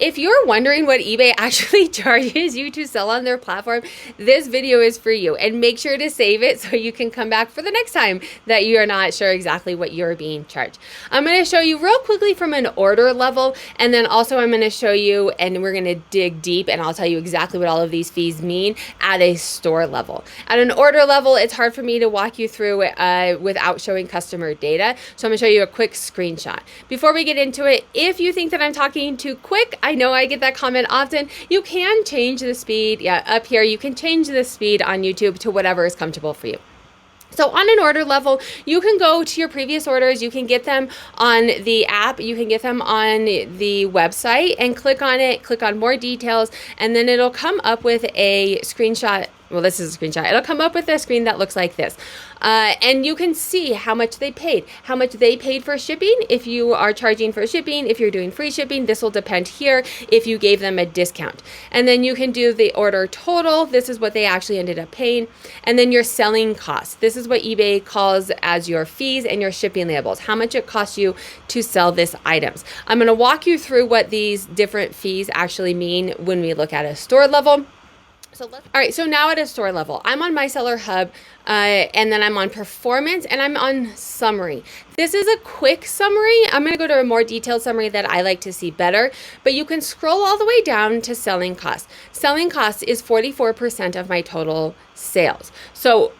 If you're wondering what eBay actually charges you to sell on their platform, this video is for you. And make sure to save it so you can come back for the next time that you are not sure exactly what you're being charged. I'm going to show you real quickly from an order level, and then also I'm going to show you, and we're going to dig deep, and I'll tell you exactly what all of these fees mean at a store level. At an order level, it's hard for me to walk you through it without showing customer data. So I'm going to show you a quick screenshot. Before we get into it, if you think that I'm talking too quick, I know I get that comment often. You can change the speed. Yeah, up here, you can change the speed on YouTube to whatever is comfortable for you. So on an order level, you can go to your previous orders, you can get them on the app, you can get them on the website and click on it, click on more details, and then it'll come up with a screenshot. Well, this is a screenshot. It'll come up with a screen that looks like this. And you can see how much they paid for shipping. If you are charging for shipping, if you're doing free shipping, this will depend here if you gave them a discount. And then you can do the order total. This is what they actually ended up paying. And then your selling costs. This is what eBay calls as your fees and your shipping labels, how much it costs you to sell this items. I'm going to walk you through what these different fees actually mean when we look at a store level. All right, so now at a store level, I'm on My Seller Hub, and then I'm on Performance, and I'm on Summary. This is a quick summary. I'm going to go to a more detailed summary that I like to see better, but you can scroll all the way down to Selling Costs. Selling Costs is 44% of my total sales. So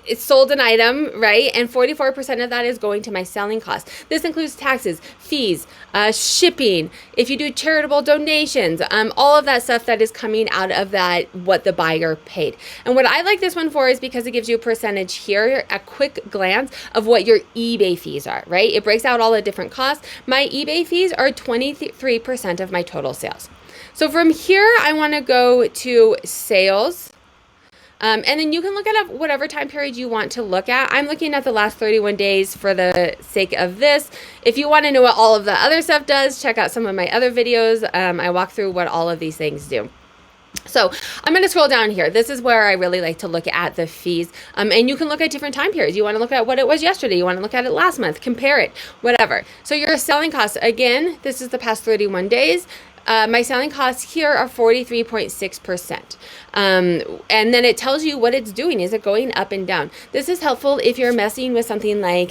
it sold an item, right? And 44% of that is going to my selling cost. This includes taxes, fees, shipping, if you do charitable donations, all of that stuff that is coming out of that, what the buyer paid. And what I like this one for is because it gives you a percentage here, a quick glance of what your eBay fees are, right? It breaks out all the different costs. My eBay fees are 23% of my total sales. So from here, I want to go to sales. And then you can look at whatever time period you want to look at. I'm looking at the last 31 days for the sake of this. If you want to know what all of the other stuff does, check out some of my other videos. I walk through what all of these things do. So I'm going to scroll down here. This is where I really like to look at the fees. And you can look at different time periods. You want to look at what it was yesterday. You want to look at it last month, compare it, whatever. So your selling costs, again, this is the past 31 days. My selling costs here are 43.6%. And then it tells you what it's doing. Is it going up and down? This is helpful if you're messing with something like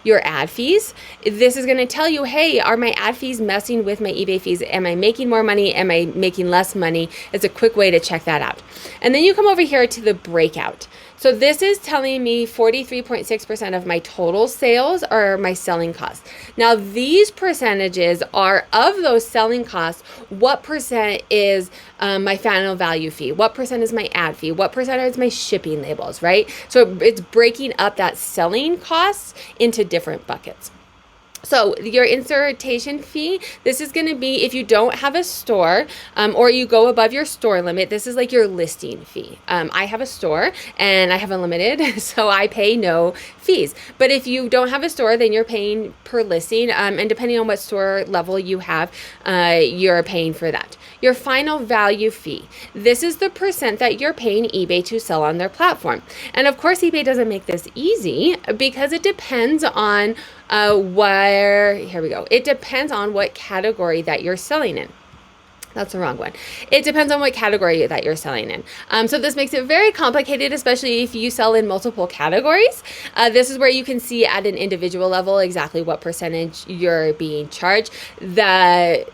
your ad fees. This is going to tell you, hey, are my ad fees messing with my eBay fees? Am I making more money? Am I making less money? It's a quick way to check that out. And then you come over here to the breakout. So this is telling me 43.6% of my total sales are my selling costs. Now these percentages are of those selling costs. What percent is my final value fee? What percent is my ad fee? What percent is my shipping labels, right? So it's breaking up that selling costs into different buckets. So your insertion fee, this is going to be if you don't have a store or you go above your store limit, this is like your listing fee. I have a store and I have unlimited, so I pay no fees. But if you don't have a store, then you're paying per listing. And depending on what store level you have, you're paying for that. Your final value fee. This is the percent that you're paying eBay to sell on their platform. And of course, eBay doesn't make this easy because it depends on it depends on what category that you're selling in. That's the wrong one. It depends on what category that you're selling in. So this makes it very complicated, especially if you sell in multiple categories. This is where you can see at an individual level exactly what percentage you're being charged. The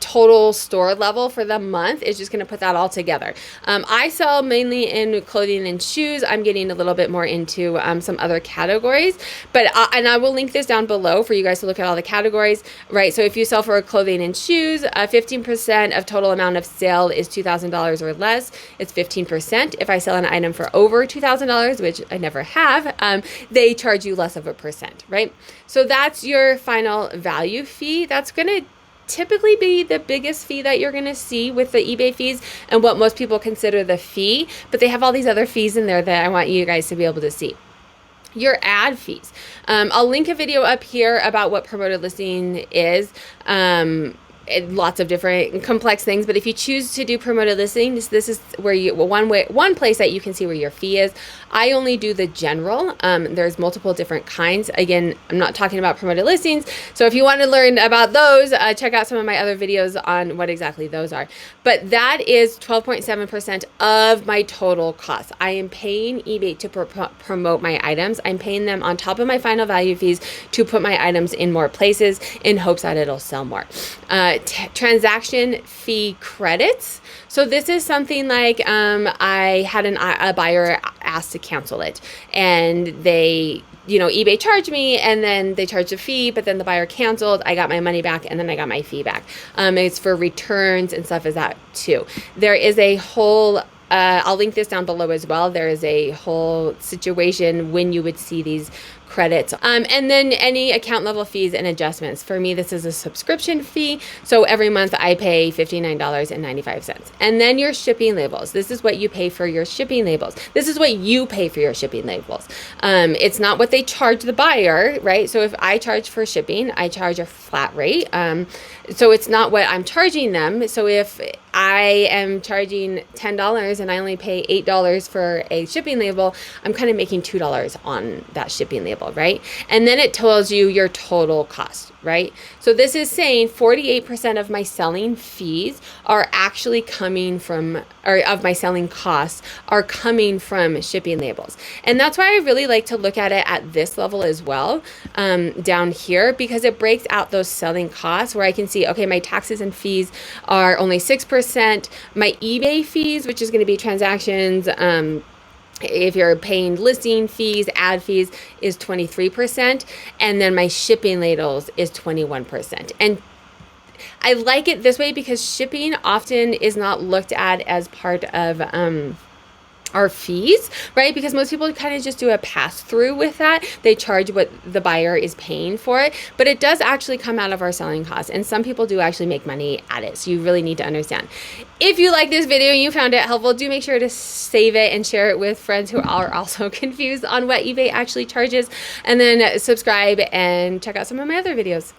total store level for the month is just going to put that all together. I sell mainly in clothing and shoes. I'm getting a little bit more into some other categories, but and I will link this down below for you guys to look at all the categories, right? So if you sell for clothing and shoes, 15% of total amount of sale is $2,000 or less. It's 15%. If I sell an item for over $2,000, which I never have, they charge you less of a percent, right? So that's your final value fee. That's going to typically be the biggest fee that you're going to see with the eBay fees and what most people consider the fee, but they have all these other fees in there that I want you guys to be able to see. Your ad fees. I'll link a video up here about what promoted listing is. lots of different complex things. But if you choose to do promoted listings, this is where one place that you can see where your fee is. I only do the general. There's multiple different kinds. Again, I'm not talking about promoted listings. So if you want to learn about those, check out some of my other videos on what exactly those are. But that is 12.7% of my total cost. I am paying eBay to promote my items. I'm paying them on top of my final value fees to put my items in more places in hopes that it'll sell more. Transaction fee credits. So this is something like I had a buyer asked to cancel it, and they, eBay charged me, and then they charged a fee, but then the buyer canceled. I got my money back, and then I got my fee back. It's for returns and stuff as that too. There is a whole I'll link this down below as well. There is a whole situation when you would see these credits. And then any account level fees and adjustments. For me, this is a subscription fee. So every month I pay $59.95. And then your shipping labels. This is what you pay for your shipping labels. This is what you pay for your shipping labels. It's not what they charge the buyer, right? So if I charge for shipping, I charge a flat rate. So it's not what I'm charging them. So if I am charging $10 and I only pay $8 for a shipping label, I'm kind of making $2 on that shipping label, right? And then it tells you your total cost, right? So this is saying 48% of my selling fees are actually coming from, or of my selling costs are coming from shipping labels. And that's why I really like to look at it at this level as well, down here, because it breaks out those selling costs where I can see, okay, my taxes and fees are only 6%. My eBay fees, which is going to be transactions, if you're paying listing fees, ad fees, is 23%. And then my shipping labels is 21%. And I like it this way because shipping often is not looked at as part of our fees, right? Because most people kind of just do a pass through with that. They charge what the buyer is paying for it, but it does actually come out of our selling costs. And some people do actually make money at it. So you really need to understand. If you like this video and you found it helpful, do make sure to save it and share it with friends who are also confused on what eBay actually charges. And then subscribe and check out some of my other videos.